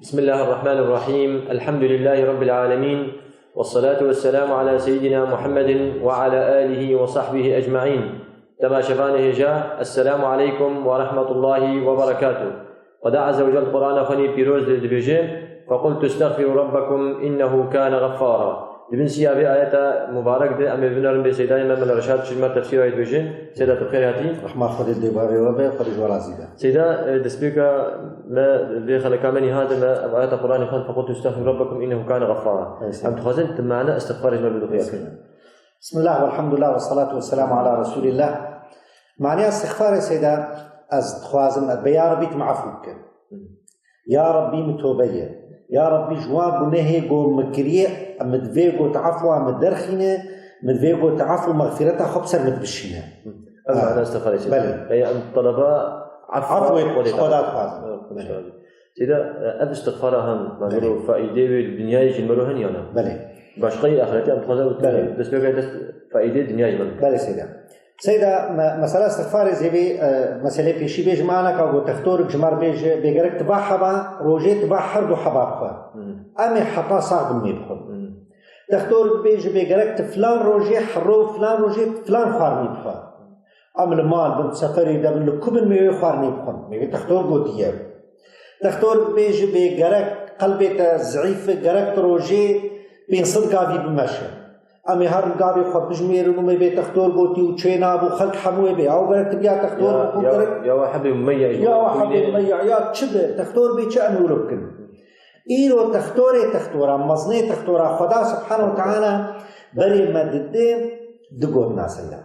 بسم الله الرحمن الرحيم. الحمد لله رب العالمين، والصلاة والسلام على سيدنا محمد وعلى آله وصحبه أجمعين. كما شفانه جاء السلام عليكم ورحمة الله وبركاته. ودع عز وجل القرآن خني بيروز للدبيجين فقلت استغفروا ربكم إنه كان غفارا. لبن سيابي آيات مبارك دي أمي بنرم بسيداني من الرشاد شجمة تفسير آيات بيجين. سيدة الخير هاتي رحمة خد الدبابي وبي خرج ورازيدا. سيدة دسبيكا ما بيخلق كامني هذا ما آيات القرآن خان فقلت استغفروا ربكم إنه كان غفارا. أم تخزنت معنا استغفار جمال بدقيقة. بسم الله والحمد لله والصلاة والسلام على رسول الله. معنى استغفار سيدة از خوازم بيا ربي تمعفوك يا ربي متوبية يا ربي جواب نهي جو مكريه مدفيغو تعفو مدرخينه مدفيغو تعفو مغفرته خبصر مدبشينه. أنا استغفر سيدة أي أن طلباء عفو خدات خوازم سيدة أب استغفارهم ما نقولوا فائدة الدنيا يجملوهن يانا بلى باش قي آخرتي أم تخزن بس بيقول فائدة الدنيا يجمل بلى سيدة مسألة استغفار زي مسألة بيشي بيج معنا كأو تختار جمار بيج بيجرك تبع حبا روجي تبع حرد وحبا خا أمي حطا صعب ميبخل تختار بيج بيجرك فلان روجي حرو فلان روجي فلان خار ميبخا أم المال بنت سفري ده من كل ميوي خار ميبخل ميوي تختار قدية تختار بيج بيجرك قلبي زعيف جرك روجي بين صدقة في بمشي أمي هر قابي خد بجمير إنه ما بيت تختار قوتي وتشينا أبو خلق حموي بي أو برك تبيع تختار يا واحد مميع يا واحد مميع يا تشبه تختار بي شأنه لكن إيرو تختورا مصني تختورا خدا سبحانه وتعالى بري ما ددين دقوتنا سيدا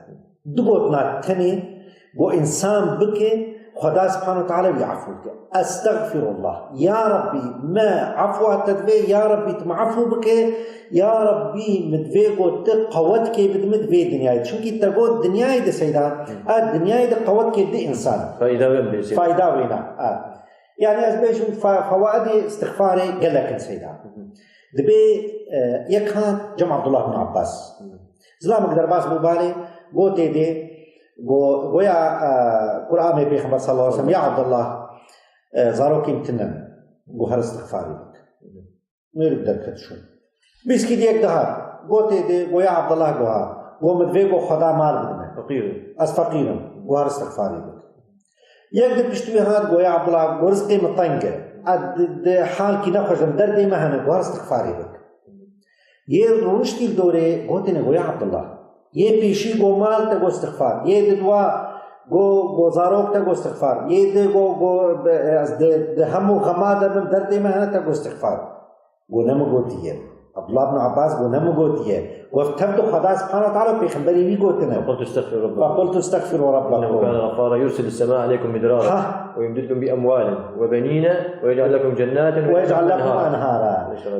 دقوتنا تاني جو إنسان بكي خدا سبحانه وتعالى بيعفوك أستغفر الله يا ربي ما عفوة تدفي يا ربي تمعفو بك يا ربي مدفيقو تقوتك بدمدفي دنياي شنكي تقول دنياي دي سيدا الدنياي دي قوتك دي إنسان فايدة وين بيسيد فايدة وين يعني أزبيش فوائد استغفاري قال لك سيدا دبي يكهان جمع عبد الله بن عباس زلام قدر باس مبالي قوتي دي ويا قرآن النبي محمد صلى الله عليه وسلم يا عبد الله زاروك يمتنن بوهر استغفاري بك نريد دركت شو بس كده يقدر قوتي دي ويا عبد الله قوها ومدفيقو خدا مال بدنا فقير أس فقيرم بوهر استغفاري بك يقدر بشتوي هاد ويا عبد الله ورزقي مطنقة أد حال كي نخرج من دردي مهنا بوهر استغفاري بك يرونشتي الدوري قوتي ويا عبد الله ये पीशी गो माल तक इस्तिग़फ़ार ये दिलवा गो ज़ारोक तक इस्तिग़फ़ार ये दे गो हम ग़माद में दर्द में है तक इस्तिग़फ़ार गो नम गोती है अब्दुल्लाह इब्न अब्बास गो नम गोती है वक़्त तो खुदा सुब्हानहू व तआला पैगंबरी भी गोते हैं قلت استغفروا ربكم كان غفارا يرسل السماء عليكم مدرارا ويمددكم بأموال وبنين ويجعل لكم جنات ويجعل لكم أنهارا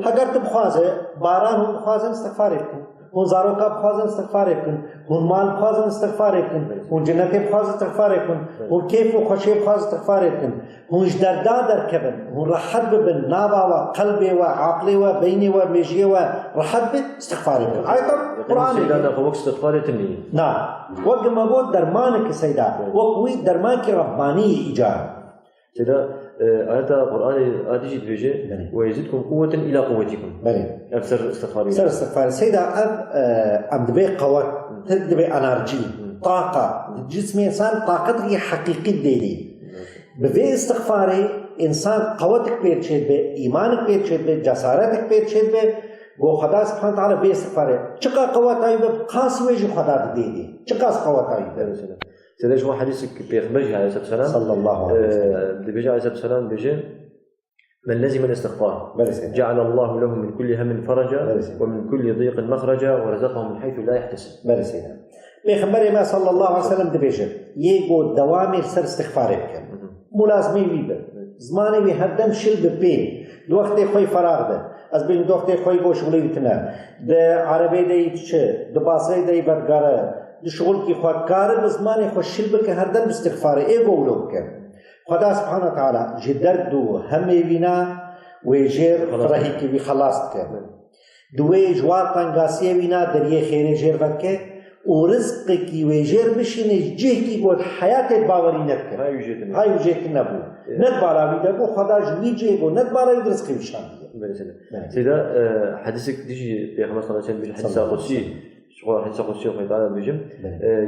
अगर तुम ख्वाजे बारान हम ख्वाजे इस्तिग़फ़ार करते هون زاروكا بخوازن استغفار يكون هون مال بخوازن استغفار يكون هون جنتي بخوازن استغفار يكون هون كيف وخشي بخوازن استغفار يكون هون جدردا دركبن هون رحب بن نابا وقلبي وعقلي وبيني ومجي ورحب استغفار يكون ايضا قرآن سيدنا فوق استغفار تني نعم وقت ما قلت درمانك سيدا وقوي درمانك رباني إيجاب سيدا آيات القرآن آتيجي تفيجي ويزيدكم قوة إلى قوتكم أكثر استغفار أكثر استغفار سيدا أم دبي قوة تدبي أنرجي طاقة جسم إنسان طاقته حقيقية ديدي بفي استغفاري إنسان قوتك بيرشيد بي إيمانك بيرشيد بي جسارتك بيرشيد بي वो खुदा सुब्हानहू व तआला बेइस्तग़फ़ार है चका قوة आई बे खास वे जो खुदा दे दी चका قوة आई سيدنا شو حديث بيخبرج عليه الصلاة والسلام صلى الله عليه وسلم بيجي عليه الصلاة والسلام بيجي من لزم الاستغفار جعل الله له من كل هم فرجا ومن كل ضيق مخرجا ورزقه من حيث لا يحتسب برسينا بيخبر ما صلى الله عليه وسلم دبيجي يجو دوامي سر استغفارك ملازمي ويبه زماني ويهدم شل ببين الوقت خوي فراغ ده از بين الوقت خوي بو شغلي بتنا ده عربي ده يتش ده باصري ده يبدغاره ده شغل کی خواکار بزمانی خوشیل بک هر دم استغفار ایگو لوک خدا سبحانه وتعالى جدرد و همه وینا و جیر فرحی کی بی خلاص کرد دوی جوار تنگاسی وینا دریه خیر جیر وکه ورزقك ويجير بشين جهكي قد حياتك باوري نبكر هاي وجهك نبو ندبالا ويدبو خدا جوي جيبو ندبالا ويدرزقي وشان سيدا حديثك تيجي في 15 سنة بالحديث القدسي شغل حديث القدسي وخي تعالى بيجم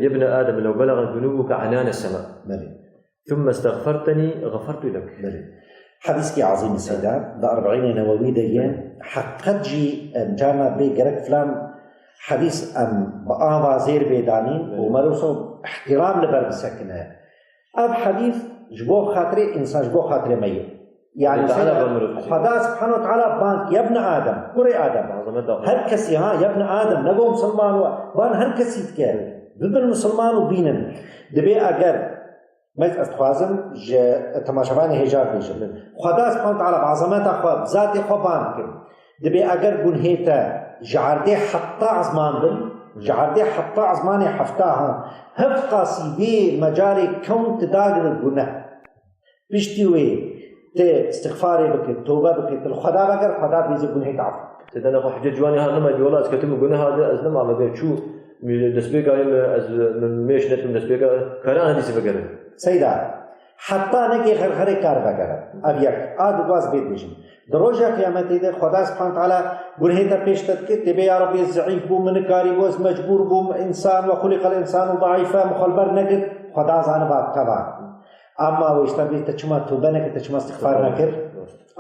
يا ابن آدم لو بلغت ذنوبك عنان السماء ثم استغفرتني غفرت لك. حديثك عظيم السيدة ده 40 نووي ديان حقد جي جانا بي جرك فلان حديث بآوا زير بيدانين ومروسو احترام لبرد سكنه اب حديث جبو خاطري انسان جبو خاطري ميت يعني خدا سبحانه وتعالى بان يا ابن ادم قري ادم هر كسي يا ابن ادم نبو مسلمان بان هر كسي تكال ضد مسلمان وبينن دبي اگر مز استخوازم ج تماشاوان هجار بيجن خدا سبحانه وتعالى بعظمته خو ذات خو بان دبي اگر گنهيتا جعرده حتى عزمان جعرده حتى عزمان حفتاها هف قاسي بي مجاري كون تداغر الگناه بشتوي ته استغفاري بك توبه بك الخدا بگر خدا بيز گناه تعفو تدنا خو حجه جواني ها نما بيولا اسكتم گناه هذا از نما ما شو دسبيك از من مش نت من دسبيك كلام هذه بگر سيدا حتى نگي خرخري کار بگر اب یک اد باز بيت بيجن دروجه قیامتی ده خدا سبحانه وتعالى گناه تا پیش تد که تبي يا ربي ضعيف بو من کاری بوز مجبور بو انسان وخلق الانسان ضعيفا مخالبر نگد خدا زان با تبع اما ويشتبه تچما توبه نك تچما استغفار نکر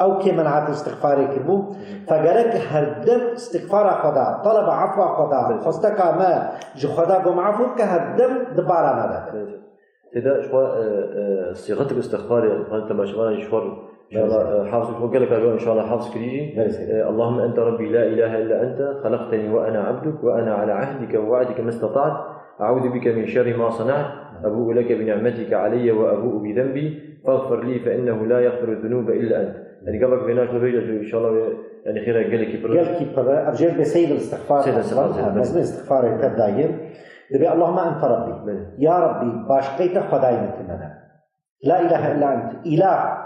او كي منعت استغفار كربو فجرك هردم استغفار خدا طلب عفو خدا خستك ما جو خدا بو معفو كهردم دبارا ما كده شو صيغه الاستغفار انت ما شغال شوار ان شاء الله حافظ وقال لك ان شاء الله حافظ كريجي اللهم انت ربي لا اله الا انت خلقتني وانا عبدك وانا على عهدك ووعدك ما استطعت اعوذ بك من شر ما صنعت ابوء لك بنعمتك علي وابوء بذنبي فاغفر لي فانه لا يغفر الذنوب الا انت. يعني قبلك بيناش نبيج ان شاء الله يعني خير قال لك ارجع بسيد الاستغفار لازم استغفار كداير يبي اللهم انت ربي يا ربي باشقيت خداي متنا لا اله الا انت اله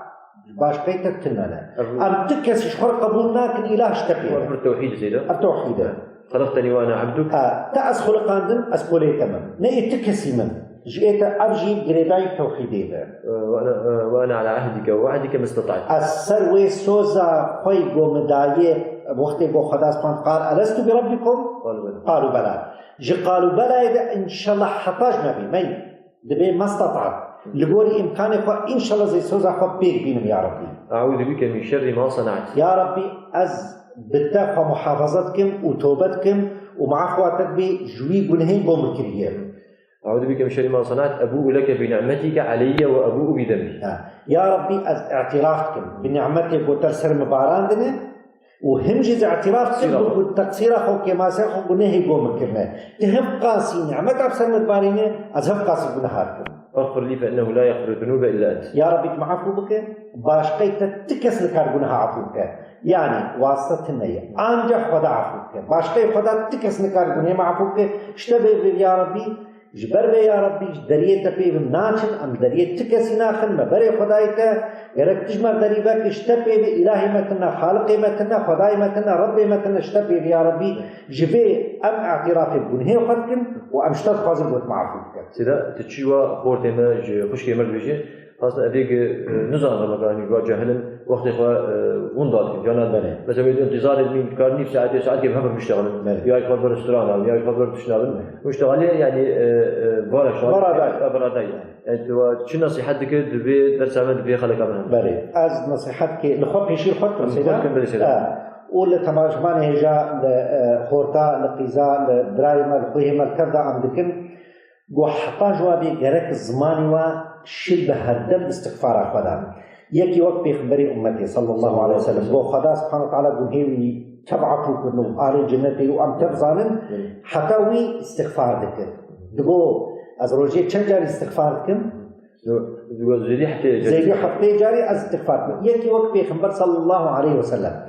باشقيت تننا ام تكس شخر قبولنا كن اله اشتكي التوحيد زيدا التوحيد خلقتني وانا عبدك تاس خلقاندن اسبولي تمام ني تكسي من جئت ابجي جريداي توحيدي وانا على عهدك ووعدك ما استطعت السروي سوزا خوي قومدايه وقت بو خدا سبحانه قال الست بربكم قالوا بلى قالوا بلى اذا ان شاء الله حطاج نبي من دبي ما استطعت لقولي إمكانك إن شاء الله زي سوزا خب بيك بينهم يا ربي أعوذ بك من شر ما صنعت يا ربي أز بالتقوى محافظتكم وتوبتكم ومعفواتك بجوي جنهين بومكرية أعوذ بك من شر ما صنعت أبوء لك بنعمتك علي وأبوء بذنبي يا ربي أز اعترافكم بنعمتك وترسل مباراندنا وهم جز اعترافكم بالتقصير أخو كما سيخو جنهي بومكرنا تهم قاسي نعمت أبسل مبارينة أز هم قاسي جنهاتكم اغفر لي فانه لا يغفر الذنوب الا انت. يا ربي معفو بك باشقيت تكس لك غنها عفوك يعني واسطه النيه انجح خدا عفوك باشقي خدا تكس لك غنها معفوك اشتبه يا ربي جبر يا ربي دريه تبي ناچن ام دريه تكس ناخن مبر خدايك غيرك تجمر دريبك اشتبه الهي متنا خالق متنا خداي متنا رب متنا اشتبه يا ربي جبي ام اعتراف بغنه خدكم وام اشتد خازن معفوك سيدا تشيوا خورتما خوشكي مرد بيجي خاصة أديك نظام رمضان يبقى جاهلا وقت إخوة وندال جانا مثلا انتظار من كارني ساعات كيف هم بيشتغلون يا إخوة برستران أو يا إخوة برتشنابن مشتغلين يعني براداي يعني شو نصيحتك دبي درس عمل دبي خلك أمانة بلى از نصيحتك لخوب يشيل خط سيدا ولا تماشمان هجا لخورتا لقيزا لدرايما لقيهما الكردا عندكن وحطا جوابي جرك الزماني وشل بهردم استغفار خدا يكي وقت بيخبري أمتي صلى الله عليه وسلم بو خدا سبحانه وتعالى قنهيوي تبعثوا كنهم آل الجنة وأم تبظانن حتى وي استغفار ذكر دبو از روجي چند استغفار ذكر زي حتى جاري از استغفار يكي وقت بيخبر صلى الله عليه وسلم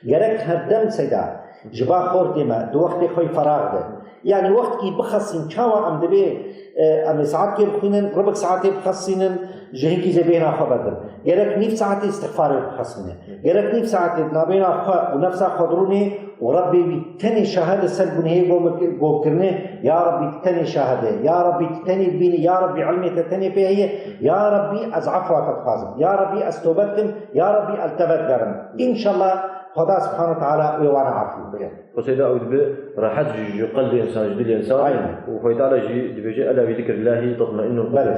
جرك هردم سيدا جبا خورتي ما دو وقت خوي فراغ ده يعني وقت كي بخصين شاوا عم دبي ام ساعات كي بخينن ربع ساعات بخصينن جهيكي زبينا خبردن جرك نيف ساعتي استغفار خصمنا جرك نيف ساعتي نابينا خ ونفسا خضروني وربي بتني شهادة سلبني هي قوم كرني يا ربي تني شهادة يا ربي تني بيني يا ربي علمي تني بيه يا ربي أزعفوا تتخاصم يا ربي أستوبتكم يا ربي ألتبت إن شاء الله خدا سبحانه وتعالى ويوانا عارفين بجد. وسيدا أود راحت جو قلب الإنسان جديد الإنسان وفايت على جي بيجي ألا بذكر الله تطمئن القلب.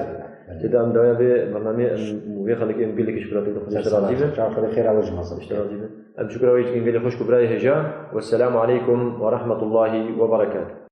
سيدا أم دوايا ببرنامج مبي خليك إم قلك إشبراتي دخل إشتراطيبه. شكرا خير على وجه مصر. إشتراطيبه. أم شكرا ويجي إم قلك خوش كبراي هجا والسلام عليكم ورحمة الله وبركاته.